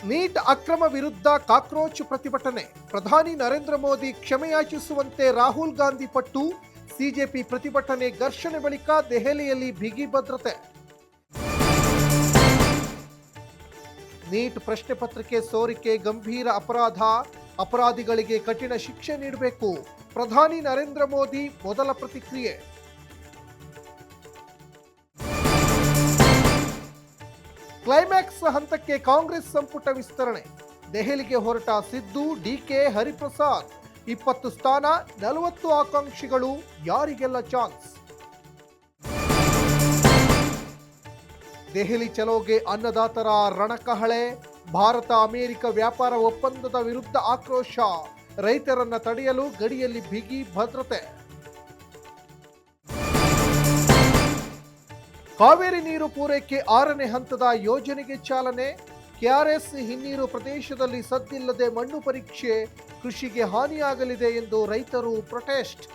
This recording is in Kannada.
ನೀಟ್ ಅಕ್ರಮ ವಿರುದ್ಧ ಕಾಕ್ರೋಚ್ ಪ್ರತಿಭಟನೆ. ಪ್ರಧಾನಿ ನರೇಂದ್ರ ಮೋದಿ ಕ್ಷಮೆಯಾಚಿಸುವಂತೆ ರಾಹುಲ್ ಗಾಂಧಿ ಪಟ್ಟು. ಸಿಜೆಪಿ ಪ್ರತಿಭಟನೆ ಘರ್ಷಣೆ ಬಳಿಕ ದೆಹಲಿಯಲ್ಲಿ ಬಿಗಿ ಭದ್ರತೆ. ನೀಟ್ ಪ್ರಶ್ನೆ ಪತ್ರಿಕೆ ಸೋರಿಕೆ ಗಂಭೀರ ಅಪರಾಧ. ಅಪರಾಧಿಗಳಿಗೆ ಕಠಿಣ ಶಿಕ್ಷೆ ನೀಡಬೇಕು. ಪ್ರಧಾನಿ ನರೇಂದ್ರ ಮೋದಿ ಮೊದಲ ಪ್ರತಿಕ್ರಿಯೆ. ಕ್ಲೈಮ್ಯಾಕ್ಸ್ ಹಂತಕ್ಕೆ ಕಾಂಗ್ರೆಸ್ ಸಂಪುಟ ವಿಸ್ತರಣೆ. ದೆಹಲಿಗೆ ಹೊರಟ ಸಿದ್ದು, ಡಿಕೆ, ಹರಿಪ್ರಸಾದ್. 20 ಸ್ಥಾನ, 40 ಆಕಾಂಕ್ಷಿಗಳು. ಯಾರಿಗೆಲ್ಲ ಚಾನ್ಸ್? ದೆಹಲಿ ಚಲೋಗೆ ಅನ್ನದಾತರ ರಣಕಹಳೆ. ಭಾರತ ಅಮೆರಿಕ ವ್ಯಾಪಾರ ಒಪ್ಪಂದದ ವಿರುದ್ಧ ಆಕ್ರೋಶ. ರೈತರನ್ನ ತಡೆಯಲು ಗಡಿಯಲ್ಲಿ ಬಿಗಿ ಭದ್ರತೆ. ಕಾವೇರಿ ನೀರು ಪೂರೈಕೆ 6ನೇ ಹಂತದ ಯೋಜನೆಗೆ ಚಾಲನೆ. ಕೆಆರ್ಎಸ್ ಹಿನ್ನೀರು ಪ್ರದೇಶದಲ್ಲಿ ಸದ್ದಿಲ್ಲದೆ ಮಣ್ಣು ಪರೀಕ್ಷೆ. ಕೃಷಿಗೆ ಹಾನಿಯಾಗಲಿದೆ ಎಂದು ರೈತರು ಪ್ರೊಟೆಸ್ಟ್.